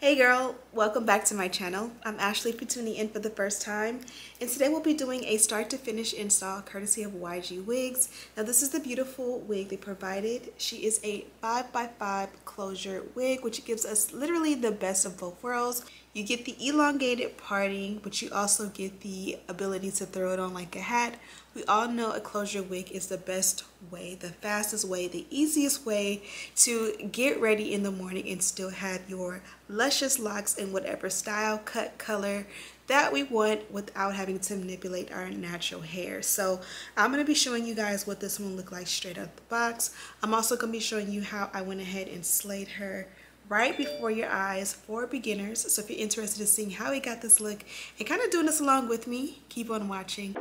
Hey girl, welcome back to my channel. I'm Ashley for tuning in for the first time, and today we'll be doing a start to finish install courtesy of YGwigs. Now this is the beautiful wig they provided. She is a 5x5 closure wig, which gives us literally the best of both worlds. You get the elongated parting, but you also get the ability to throw it on like a hat. We all know a closure wig is the best way, the fastest way, the easiest way to get ready in the morning and still have your luscious locks in whatever style, cut, color that we want without having to manipulate our natural hair. So I'm going to be showing you guys what this one looked like straight out the box. I'm also going to be showing you how I went ahead and slayed her right before your eyes for beginners. So if you're interested in seeing how we got this look and kind of doing this along with me, keep on watching.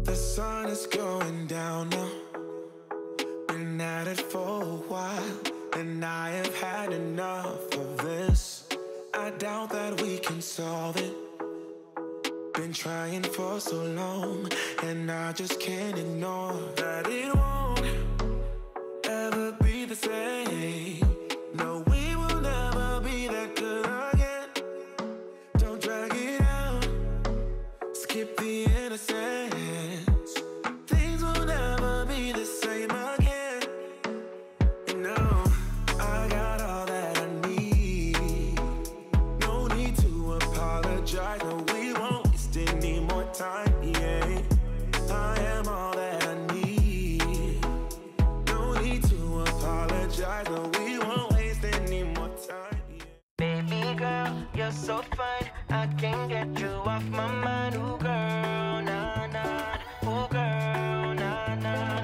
The sun is going down now. Been at it for a while, and I have had enough of this. I doubt that we can solve it. Been trying for so long, and I just can't ignore that it won't ever be the same. No, we will never be that good again. Don't drag it out, skip the innocence. Things will never be the same again. You know, I got all that I need. No need to apologize. No, we won't waste any more time. Yeah, I am all that I need. No need to apologize. No, we won't waste any more time. Yeah. Baby girl, you're so fine. I can't get you off my mind. Ooh girl, nah nah. Ooh girl, nah nah.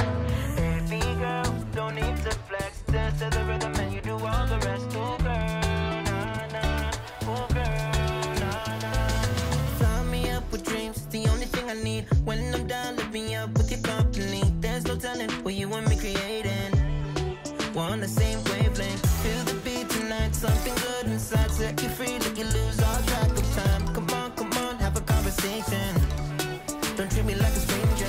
Baby girl, don't need to flex. Dance to the rhythm and you do all the rest. Ooh girl, nah nah. Ooh girl, nah nah. Fly me up with dreams, the only thing I need. When I'm down, lift me up with your company. There's no telling what you and me creating. We're on the same wavelength. Feel the beat tonight, something good inside. Set you free, let you lose all track of time. Come on, have a conversation. Don't treat me like a stranger.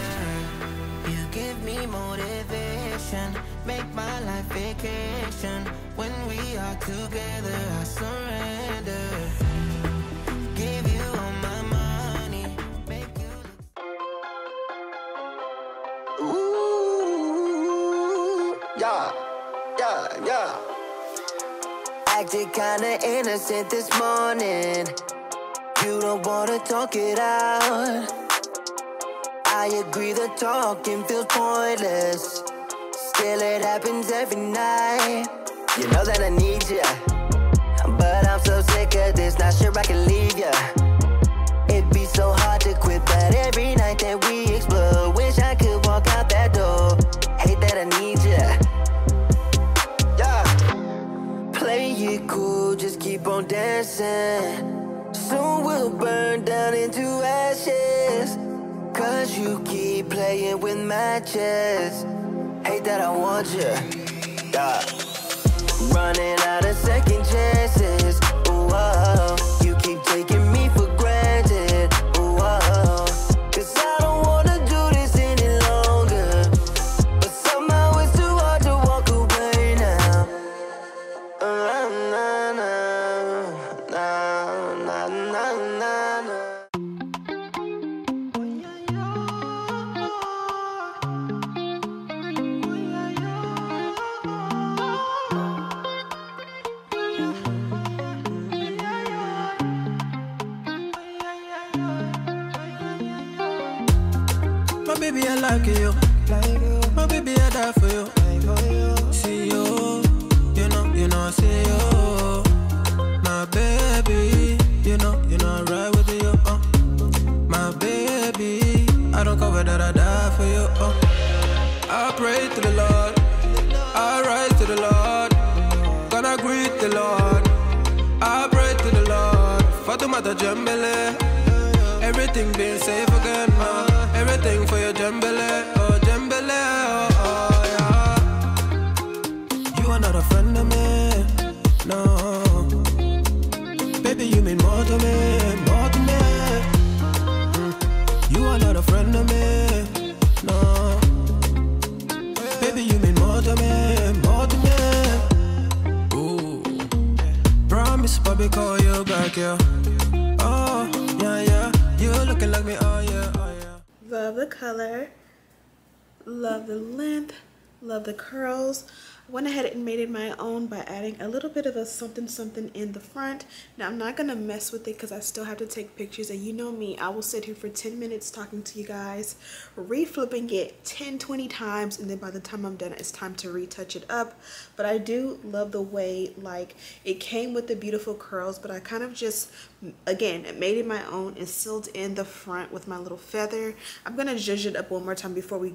You give me motivation, make my life vacation. When we are together, I surrender. Give you all my money, make you look. Ooh, yeah. Acted kinda innocent this morning. You don't wanna talk it out. I agree the talking feels pointless. Still it happens every night. You know that I need ya, but I'm so sick of this, not sure I can leave ya. It'd be so hard to quit, but every night that we explode, wish I could walk out that door. Hate that I need ya. Play it cool, just keep on dancing. Soon we'll burn down into ashes. Cause you keep playing with matches. Hate that I want you. Running out of second chances. Ooh, oh, you keep taking me for granted. Ooh, oh, cause I don't wanna do this any longer. But somehow it's too hard to walk away now. My baby, I like you. My baby, I die for you. See you, you know, I see you. My baby, you know, I ride with you. My baby, I don't cover that, I die for you. I pray to the Lord, I rise to the Lord. Gonna greet the Lord, I pray to the Lord. Fatumata Jambele, everything being safe again, everything for your Jambele, oh Jambele, oh yeah. You are not a friend of me, no. Baby, you mean more to me, more to me. You are not a friend of me, no. Baby, you mean more to me, more to me. baby, call you back, yeah. Oh, yeah, yeah. You looking like me, oh yeah, oh yeah. Love the color, love the length, love the curls. I went ahead and made it my own by adding a little bit of a something something in the front. Now I'm not gonna mess with it because I still have to take pictures, and you know me, I will sit here for 10 minutes talking to you guys, reflipping it 10-20 times, and then by the time I'm done it's time to retouch it up. But I do love the way like it came with the beautiful curls, but I kind of just again made it my own and sealed in the front with my little feather. I'm gonna zhuzh it up one more time before we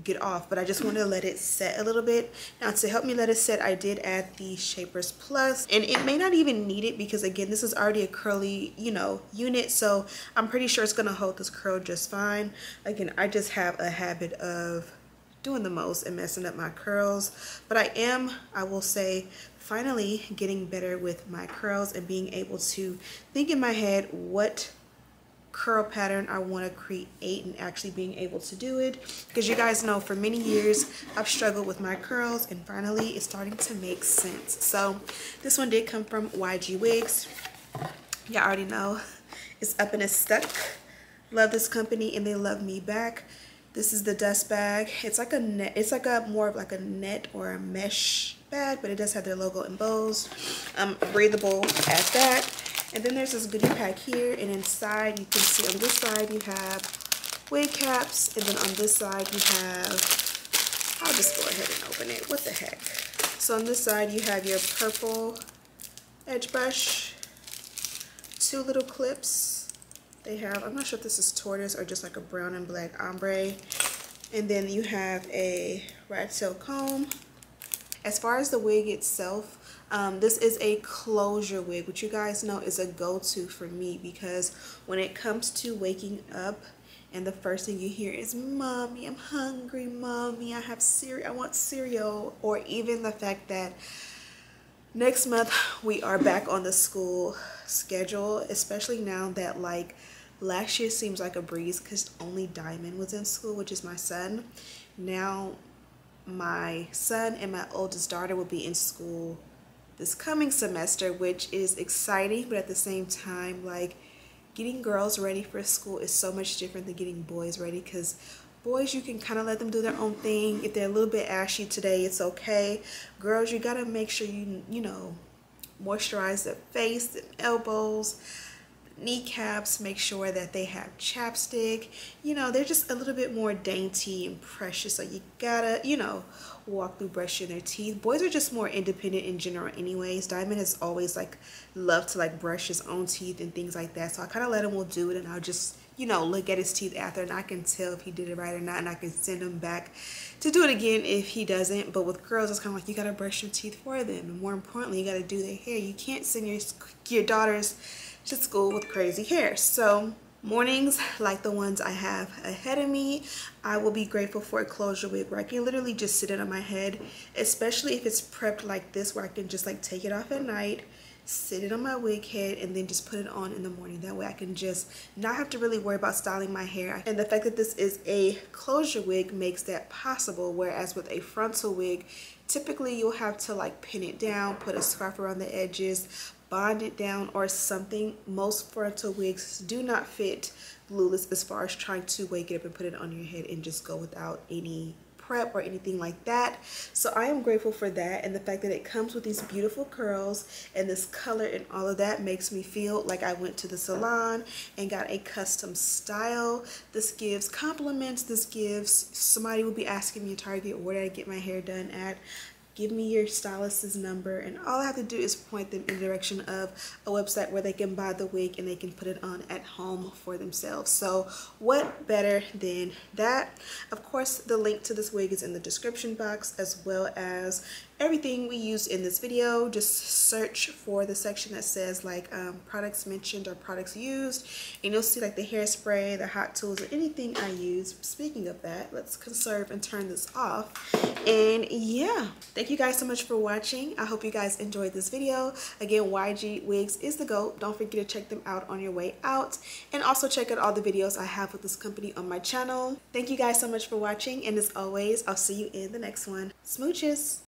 get off, but I just wanted to let it set a little bit. Now to help me let it set, I did add the Shapers Plus, and it may not even need it because again this is already a curly, you know, unit, so I'm pretty sure it's gonna hold this curl just fine. Again, I just have a habit of doing the most and messing up my curls, but I will say, finally getting better with my curls and being able to think in my head what curl pattern I want to create and actually being able to do it, because you guys know for many years I've struggled with my curls and finally it's starting to make sense. So this one did come from YGwigs. Y'all already know it's up and it's stuck. Love this company and they love me back. This is the dust bag. It's like a net, it's like a more of like a net or a mesh bag, but it does have their logo and bows. Breathable at that. And then there's this goodie pack here, and inside you can see on this side you have wig caps, and then on this side you have, I'll just go ahead and open it, what the heck. So on this side you have your purple edge brush, 2 little clips. They have, I'm not sure if this is tortoise or just like a brown and black ombre. And then you have a rat tail comb. As far as the wig itself, this is a closure wig, which you guys know is a go-to for me, because when it comes to waking up and the first thing you hear is, "Mommy, I'm hungry, Mommy, I have cereal, I want cereal," or even the fact that next month we are back on the school schedule, especially now that like last year seems like a breeze because only Diamond was in school, which is my son. Now my son and my oldest daughter will be in school this coming semester, which is exciting, but at the same time, like, getting girls ready for school is so much different than getting boys ready, because boys, you can kind of let them do their own thing. If they're a little bit ashy today, it's okay. Girls, you gotta make sure you know, moisturize their face, their elbows, kneecaps, make sure that they have chapstick. You know, they're just a little bit more dainty and precious, so you gotta, you know, walk through brushing their teeth. Boys are just more independent in general anyways. Diamond has always like loved to like brush his own teeth and things like that, so I kind of let him do it, and I'll just, you know, look at his teeth after, and I can tell if he did it right or not, and I can send him back to do it again if he doesn't. But with girls, it's kind of like you gotta brush your teeth for them, and more importantly, you gotta do their hair. You can't send your daughters to school with crazy hair. So mornings like the ones I have ahead of me, I will be grateful for a closure wig where I can literally just sit it on my head, especially if it's prepped like this, where I can just like take it off at night, sit it on my wig head, and then just put it on in the morning. That way I can just not have to really worry about styling my hair. And the fact that this is a closure wig makes that possible, whereas with a frontal wig, typically you'll have to like pin it down, put a scarf around the edges, bond it down or something. Most frontal wigs do not fit glueless as far as trying to wake it up and put it on your head and just go without any prep or anything like that. So I am grateful for that, and the fact that it comes with these beautiful curls and this color and all of that makes me feel like I went to the salon and got a custom style. This gives compliments. This gives somebody will be asking me at Target, where did I get my hair done at? Give me your stylist's number, and all I have to do is point them in the direction of a website where they can buy the wig and they can put it on at home for themselves. So what better than that? Of course, the link to this wig is in the description box, as well as everything we use in this video. Just search for the section that says like products mentioned or products used, and you'll see like the hairspray, the hot tools, or anything I use. Speaking of that, let's conserve and turn this off. And yeah, thank you guys so much for watching. I hope you guys enjoyed this video. Again, YGwigs is the GOAT. Don't forget to check them out on your way out, and also check out all the videos I have with this company on my channel. Thank you guys so much for watching, and as always, I'll see you in the next one. Smooches.